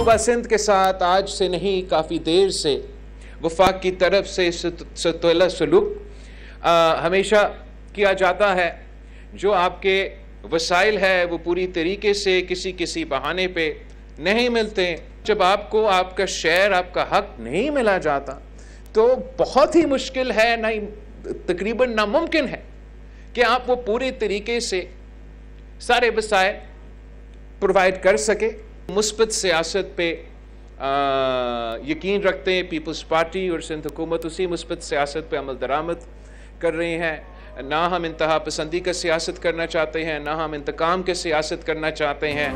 सूबा सिंध के साथ आज से नहीं काफ़ी देर से वफाक की तरफ से सतुल्ला सलूक हमेशा किया जाता है। जो आपके वसाइल है वो पूरी तरीके से किसी बहाने पे नहीं मिलते, जब आपको आपका शेयर, आपका हक नहीं मिला जाता, तो बहुत ही मुश्किल है, नहीं तकरीबन नामुमकिन है कि आप वो पूरी तरीके से सारे वसाइल प्रोवाइड कर सके। मुस्बत सियासत पे यकीन रखते हैं पीपल्स पार्टी और सिंध हुकूमत, उसी मुस्बत सियासत पे अमल दरामद कर रहे हैं। ना हम इंतहा पसंदी का सियासत करना चाहते हैं, ना हम इंतकाम के सियासत करना चाहते हैं।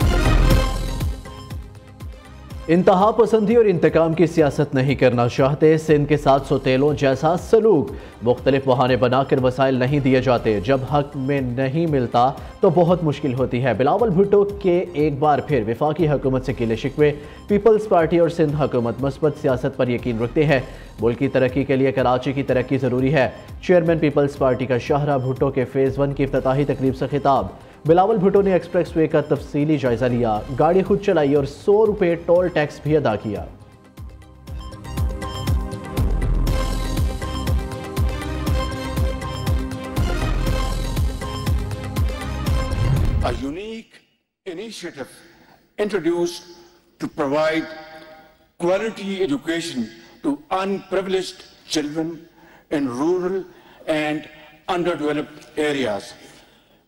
इंतहा पसंदी और इंतकाम की सियासत नहीं करना चाहते। सिंध के साथ सौतेलों जैसा सलूक, मुख्तलिफ बहाने बनाकर वसाइल नहीं दिए जाते, जब हक में नहीं मिलता तो बहुत मुश्किल होती है। बिलावल भुट्टो के एक बार फिर वफाकी हुकूमत से गिले शिकवे। पीपल्स पार्टी और सिंध हुकूमत मुस्बत सियासत पर यकीन रखते हैं। मुल्क की तरक्की के लिए कराची की तरक्की ज़रूरी है। चेयरमैन पीपल्स पार्टी का शाहरा भुट्टो के फेज़ 1 की इफ्तिताही तकरीब से खिताब। बिलावल भुट्टो ने एक्सप्रेस वे का तफसीली जायजा लिया, गाड़ी खुद चलाई और 100 रुपये टोल टैक्स भी अदा किया। A unique initiative introduced to provide quality education to unprivileged children in rural and underdeveloped areas.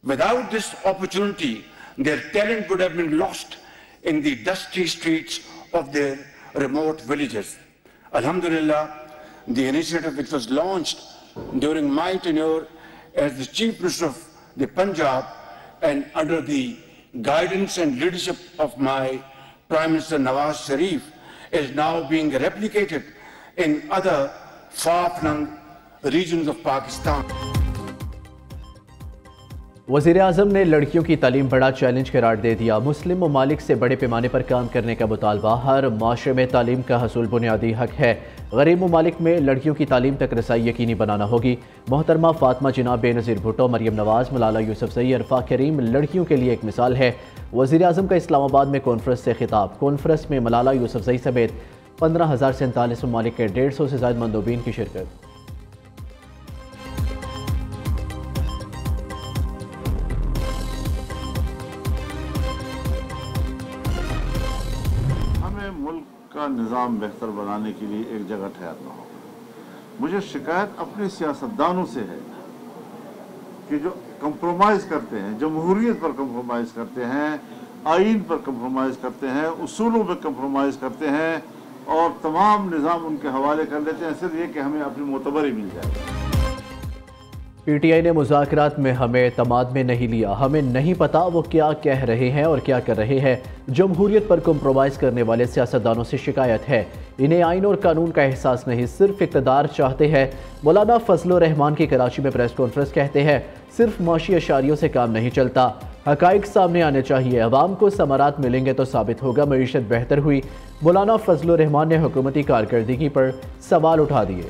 Without this opportunity, their talent would have been lost in the dusty streets of their remote villages. Alhamdulillah, the initiative which was launched during my tenure as the Chief Minister of the Punjab and under the guidance and leadership of my Prime Minister Nawaz Sharif is now being replicated in other far-flung regions of Pakistan. वज़ीर-ए-आज़म ने लड़कियों की तालीम बड़ा challenge करार दे दिया। मुस्लिम ममालिक से बड़े पैमाने पर काम करने का मुतालबा। हर माशरे में तालीम का हसूल बुनियादी हक है। गरीब ममालिक में लड़कियों की तालीम तक रसाई यकीनी बनाना होगी। मोहतरमा फातिमा जिन्ना, बेनज़ीर भुट्टो, मरियम नवाज़, मलाला यूसुफ़ज़ई, अरफा करीम लड़कियों के लिए एक मिसाल है। वज़ीर-ए-आज़म का इस्लामाबाद में कॉन्फ्रेंस से खिताब। कॉन्फ्रेंस में मलाला यूसुफ़ज़ई समेत 15,047 ममालिक के 150 से ज़ायद मंदूबीन की शिरकत। का निज़ाम बेहतर बनाने के लिए एक जगह ठहरना होगा। मुझे शिकायत अपने सियासतदानों से है कि जो कंप्रोमाइज़ करते हैं, जमहूरियत पर कंप्रोमाइज़ करते हैं, आइन पर कंप्रोमाइज़ करते हैं, उसूलों पर कंप्रोमाइज़ करते हैं और तमाम निज़ाम उनके हवाले कर लेते हैं, सिर्फ ये कि हमें अपनी मोतबरी मिल जाए। PTI ने मुज़ाकरात में हमें तमाद में नहीं लिया। हमें नहीं पता वो क्या कह रहे हैं और क्या कर रहे हैं। जमहूरियत पर कंप्रोमाइज़ करने वाले सियासतदानों से शिकायत है। इन्हें आइन और कानून का एहसास नहीं, सिर्फ इक़्तिदार चाहते हैं। मौलाना फजलुर रहमान की कराची में प्रेस कॉन्फ्रेंस कहते हैं सिर्फ माशी अशारियों से काम नहीं चलता, हक़ाइक़ सामने आने चाहिए। अवाम को समारात मिलेंगे तो साबित होगा मईशत बेहतर हुई। मौलाना फजलुर रहमान ने हुकूमती कारकर्दगी पर सवाल उठा दिए।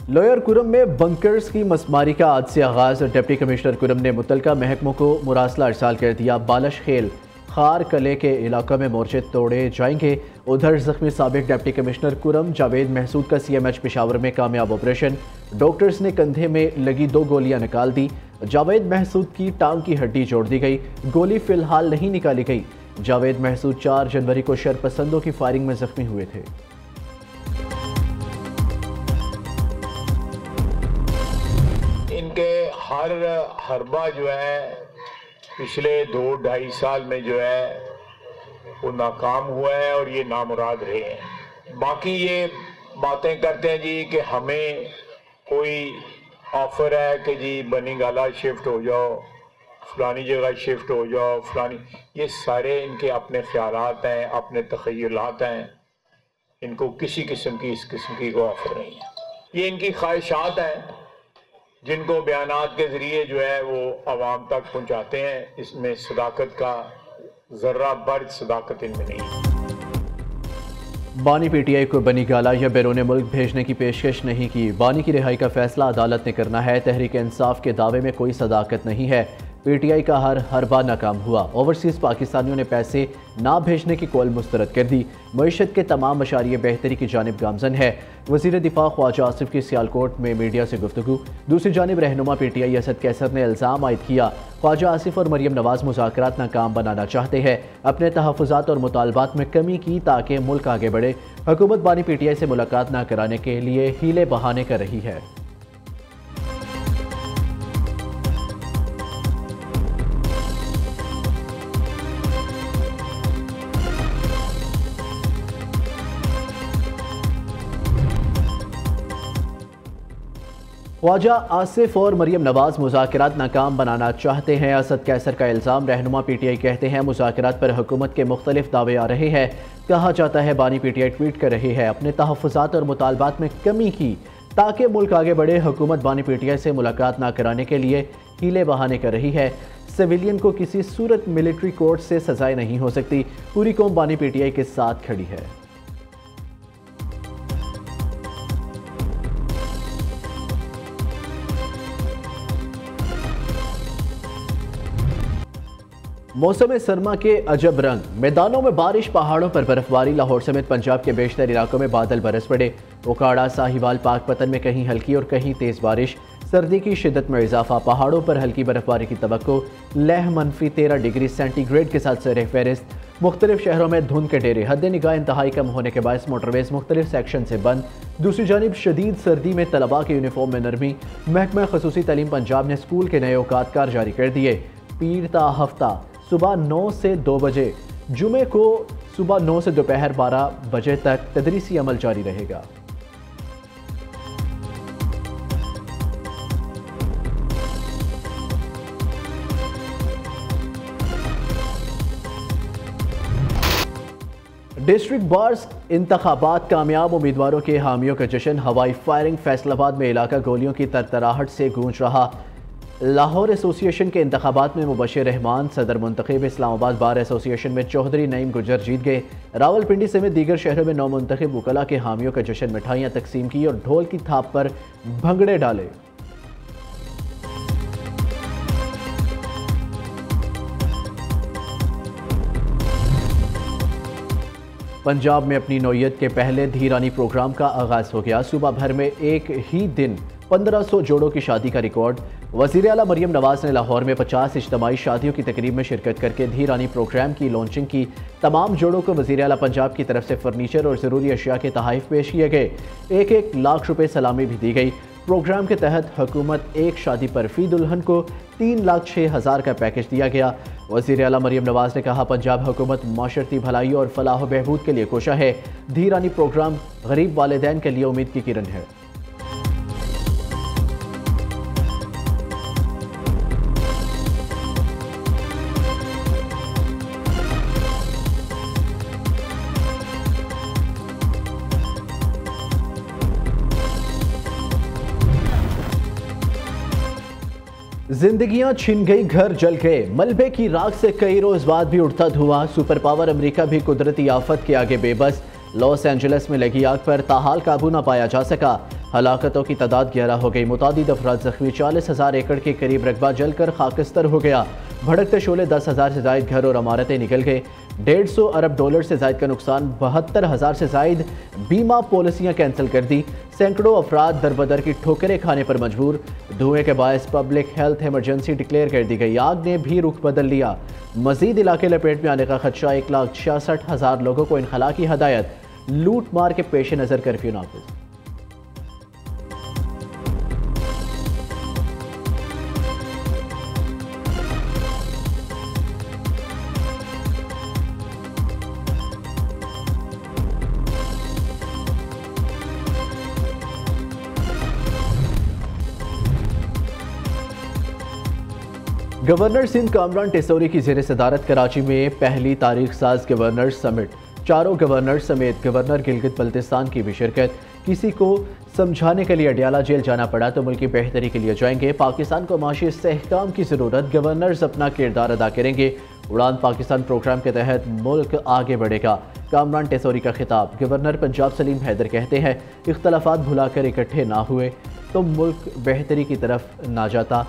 लोअर कुरम में बंकर्स की मसमारी का आज से आगाज़। डिप्टी कमिश्नर कुरम ने मुतलका महकमों को मुरासला इरसाल कर दिया। बालश खेल खार कले के इलाका में मोर्चे तोड़े जाएंगे। उधर जख्मी साबिक डिप्टी कमिश्नर कुरम जावेद महसूद का CMH पेशावर में कामयाब ऑपरेशन। डॉक्टर्स ने कंधे में लगी 2 गोलियां निकाल दी। जावेद महसूद की टांग की हड्डी जोड़ दी गई, गोली फिलहाल नहीं निकाली गई। जावेद महसूद 4 जनवरी को शरपसंदों की फायरिंग में जख्मी हुए थे। इनके हर हरबा जो है पिछले 2-2.5 साल में जो है वो नाकाम हुआ है और ये नामुराद रहे हैं। बाकी ये बातें करते हैं जी कि हमें कोई ऑफर है कि जी बनी गाला शिफ्ट हो जाओ, फलानी जगह शिफ्ट हो जाओ, फलानी, ये सारे इनके अपने ख्यालात हैं, अपने तख़य्युलात हैं। इनको किसी किस्म की इस किस्म की कोई ऑफर नहीं है। ये इनकी ख्वाहिशात हैं जिनको बयानात के ज़रिए जो है वो आवाम तक पहुंचाते हैं। इसमें सदाकत का ज़र्रा बर्ज सदाकत इनमें नहीं है। बानी पीटीआई को बनी गाला या बैरून मुल्क भेजने की पेशकश नहीं की। बानी की रिहाई का फैसला अदालत ने करना है। तहरीक इंसाफ के दावे में कोई सदाकत नहीं है। पीटीआई का हर बार नाकाम हुआ। ओवरसीज़ पाकिस्तानियों ने पैसे ना भेजने की कॉल मुस्तरद कर दी। मईशत के तमाम मशारिये बेहतरी की जानिब गामजन है। वज़ीर दिफा ख्वाजा आसिफ की सियालकोट में मीडिया से गुफ्तगू। दूसरी जानिब रहनुमा पीटीआई असद कैसर ने इल्ज़ाम आयद किया ख्वाजा आसिफ और मरियम नवाज मुज़ाकरात नाकाम बनाना चाहते हैं। अपने तहफ़्फ़ुज़ात और मुतालबात में कमी की ताकि मुल्क आगे बढ़े। हुकूमत बानी पीटीआई से मुलाकात न कराने के लिए हीले बहाने कर रही है। ख्वाजा आसिफ और मरियम नवाज मुज़ाकरात नाकाम बनाना चाहते हैं। असद कैसर का इल्ज़ाम। रहनुमा पीटीआई कहते हैं मुज़ाकरात पर हुकूमत के मुख्तलिफ दावे आ रहे हैं। कहा जाता है बानी पीटीआई ट्वीट कर रही है अपने तहफ़्फ़ुज़ात और मुतालबात में कमी की ताकि मुल्क आगे बढ़े। हुकूमत बानी पीटीआई से मुलाकात ना कराने के लिए हीले बहाने कर रही है। सिविलियन को किसी सूरत मिलिट्री कोर्ट से सजाएं नहीं हो सकती। पूरी कौम बानी पीटीआई के साथ खड़ी है। मौसम सरमा के अजब रंग। मैदानों में बारिश, पहाड़ों पर बर्फबारी। लाहौर समेत पंजाब के बेशतर इलाकों में बादल बरस पड़े। उकाड़ा, साहिवाल, पाकपतन में कहीं हल्की और कहीं तेज बारिश। सर्दी की शिद्दत में इजाफा। पहाड़ों पर हल्की बर्फबारी की तवक्को। लह -13 डिग्री सेंटीग्रेड के साथ सर फहरिस्त। मुख्तलिफ शहरों में धुंध के डेरे। हद निगाह इंतहाई कम होने के बायस मोटरवेज मुख्तलिफ सेक्शन से बंद। दूसरी जानिब शदीद सर्दी में तलबा के यूनिफॉर्म में नरमी। महकमा खसूसी तालीम पंजाब ने स्कूल के नए औकातकार जारी कर दिए। पीर ता हफ्ता सुबह 9 से 2 बजे, जुमे को सुबह 9 से दोपहर 12 बजे तक तदरीसी अमल जारी रहेगा। डिस्ट्रिक्ट बार्स इंतखाबात कामयाब। उम्मीदवारों के हामियों का जश्न। हवाई फायरिंग। फैसलाबाद में इलाका गोलियों की तरतराहट से गूंज रहा। लाहौर एसोसिएशन के इंतखाबात में मुबशिर रहमान सदर मुंतखब। इस्लामाबाद बार एसोसिएशन में चौधरी नईम गुजर जीत गए। रावलपिंडी समेत दीगर शहरों में नौ मुंतखब वकला के हामियों का जश्न। मिठाइयाँ तकसीम की और ढोल की थाप पर भंगड़े डाले। पंजाब में अपनी नौयत के पहले धीरानी प्रोग्राम का आगाज हो गया। सूबा भर में एक ही दिन 1500 जोड़ों की शादी का रिकॉर्ड। वज़ीर आला मरियम नवाज ने लाहौर में 50 इज्तमाई शादियों की तकरीब में शिरकत करके धीरानी प्रोग्राम की लॉन्चिंग की। तमाम जोड़ों को वज़ीर आला पंजाब की तरफ से फर्नीचर और ज़रूरी अशिया के तोहफ़े पेश किए गए। 1-1 लाख रुपए सलामी भी दी गई। प्रोग्राम के तहत हुकूमत एक शादी पर फी दुल्हन को 3,06,000 का पैकेज दिया गया। वज़ीर आला मरियम नवाज ने कहा पंजाब हुकूमत माशरती भलाई और फलाह बहबूद के लिए कोशा है। धीरानी प्रोग्राम गरीब वालिदैन के लिए उम्मीद की किरण है। जिंदगियां छिन गई, घर जल गए। मलबे की राख से कई रोज बाद भी उठता धुआं। सुपर पावर अमेरिका भी कुदरती आफत के आगे बेबस। लॉस एंजलिस में लगी आग पर ताहाल काबू न पाया जा सका। हलाकतों की तादाद 11 हो गई। मुतादिद अफराद जख्मी। 40,000 एकड़ के करीब रकबा जलकर खाकस्तर हो गया। भड़कते शोले 10,000 से जायद घर और इमारतें निकल गए। $150 अरब से जायद का नुकसान। 72,000 से जायद बीमा पॉलिसियां कैंसिल कर दी। सैकड़ों अफराद दरबदर की ठोकरें खाने पर मजबूर। धुएं के बायस पब्लिक हेल्थ इमरजेंसी डिक्लेयर कर दी गई। आग ने भी रुख बदल लिया। मजीद इलाके लपेट में आने का खदशा। 1,66,000 लोगों को इनखला की हदायत। लूट मार के पेश नजर कर्फ्यू नाफिज। गवर्नर सिंध कामरान टेसौरी की ज़ेर सदारत कराची में पहली तारीख साज गवर्नर समिट। चारों गवर्नर समेत गवर्नर गिलगित बल्तिस्तान की भी शिरकत। किसी को समझाने के लिए अडियाला जेल जाना पड़ा तो मुल्क की बेहतरी के लिए जाएंगे। पाकिस्तान को माशी इस्तेहकाम की ज़रूरत। गवर्नर्स अपना किरदार अदा करेंगे। उड़ान पाकिस्तान प्रोग्राम के तहत मुल्क आगे बढ़ेगा। कामरान टेसोरी का खिताब। गवर्नर पंजाब सलीम हैदर कहते हैं, इख्तलाफात भुलाकर इकट्ठे ना हुए तो मुल्क बेहतरी की तरफ ना जाता।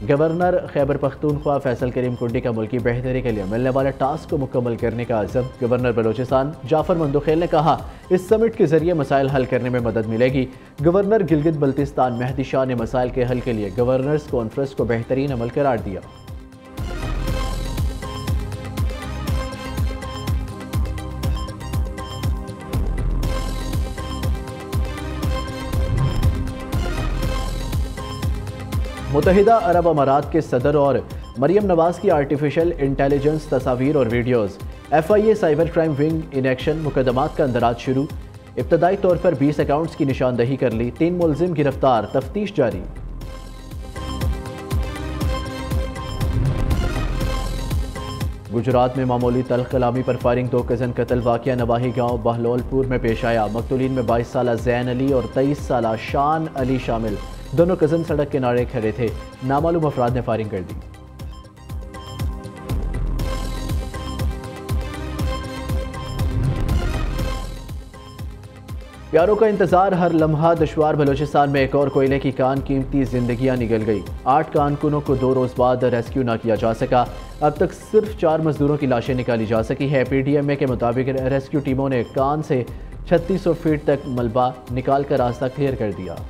गवर्नर खैबर पख्तूनख्वा फैसल करीम कुंडी का मुल्की बेहतरी के लिए मिलने वाले टास्क को मुकम्मल करने का अज़म। गवर्नर बलोचिस्तान जाफर मंदोखेल ने कहा, इस समिट के जरिए मसाइल हल करने में मदद मिलेगी। गवर्नर गिलगित बल्तिस्तान मेहदी शाह ने मसाइल के हल के लिए गवर्नर्स कॉन्फ्रेंस को बेहतरीन अमल करार दिया। मुत्तहिदा अरब अमारात के सदर और मरियम नवाज की आर्टिफिशियल इंटेलिजेंस तस्वीर और videos. FIA cyber crime wing in action, मुकदमात का अंदराज शुरू। इब्तदाई तौर पर 20 अकाउंट्स की निशानदही कर ली, 3 मुलजिम गिरफ्तार, तफ्तीश जारी। गुजरात में मामूली तल्ख कलामी पर फायरिंग, 2 कज़न कत्ल। वाक़या नवाही गांव बहलोलपुर में पेश आया। मकतूलीन में 22 साला जैन अली और 23 साला शान अली शामिल। दोनों कज़न सड़क किनारे खड़े थे। नामालूम अफराद ने फायरिंग कर दी। प्यारों का इंतजार हर लम्हा दुश्वार। बलोचिस्तान में एक और कोयले की कान कीमती जिंदगियां निगल गई। 8 कारकुनों को 2 रोज बाद रेस्क्यू ना किया जा सका। अब तक सिर्फ 4 मजदूरों की लाशें निकाली जा सकी है। PDMA के मुताबिक रेस्क्यू टीमों ने कान से 3600 फीट तक मलबा निकाल कर रास्ता क्लियर कर दिया।